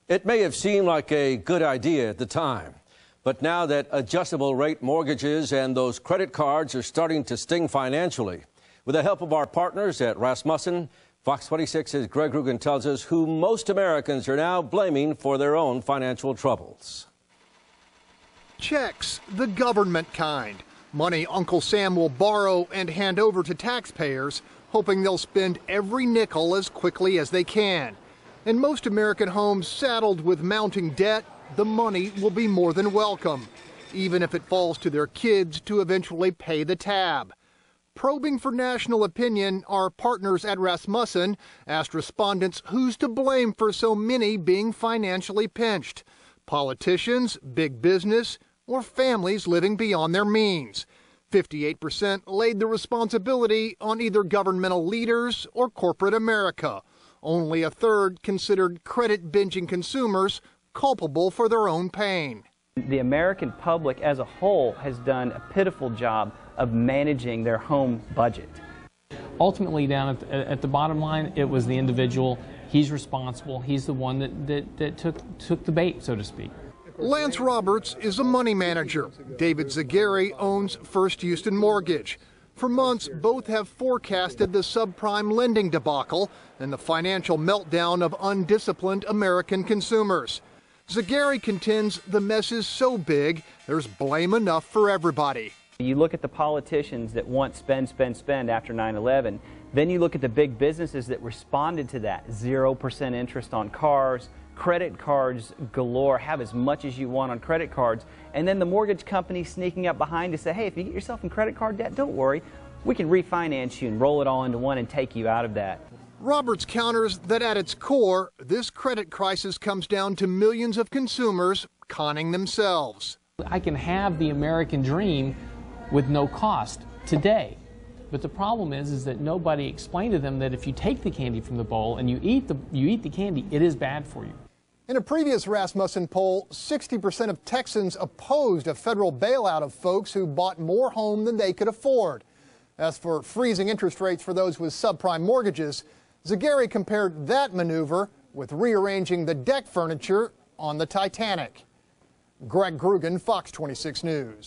It may have seemed like a good idea at the time, but now that adjustable rate mortgages and those credit cards are starting to sting financially. With the help of our partners at Rasmussen, Fox 26's Greg Rugen tells us who most Americans are now blaming for their own financial troubles. Checks, the government kind. Money Uncle Sam will borrow and hand over to taxpayers, hoping they'll spend every nickel as quickly as they can. In most American homes saddled with mounting debt, the money will be more than welcome, even if it falls to their kids to eventually pay the tab. Probing for national opinion, our partners at Rasmussen asked respondents who's to blame for so many being financially pinched. Politicians, big business, or families living beyond their means. 58% laid the responsibility on either governmental leaders or corporate America. Only a third considered credit-binging consumers culpable for their own pain. The American public as a whole has done a pitiful job of managing their home budget. Ultimately, down at the bottom line, it was the individual. He's responsible. He's the one that took the bait, so to speak. Lance Roberts is a money manager. David Zagari owns First Houston Mortgage. For months, both have forecasted the subprime lending debacle and the financial meltdown of undisciplined American consumers. Zagari contends the mess is so big, there's blame enough for everybody. You look at the politicians that want spend after 9/11. Then you look at the big businesses that responded to that. 0% interest on cars, credit cards galore, have as much as you want on credit cards. And then the mortgage company sneaking up behind to say, hey, if you get yourself in credit card debt, don't worry. We can refinance you and roll it all into one and take you out of that. Roberts counters that at its core, this credit crisis comes down to millions of consumers conning themselves. I can have the American dream with no cost today. But the problem is that nobody explained to them that if you take the candy from the bowl and you eat the candy, it is bad for you. In a previous Rasmussen poll, 60% of Texans opposed a federal bailout of folks who bought more home than they could afford. As for freezing interest rates for those with subprime mortgages, Zagari compared that maneuver with rearranging the deck furniture on the Titanic. Greg Rugen, Fox 26 News.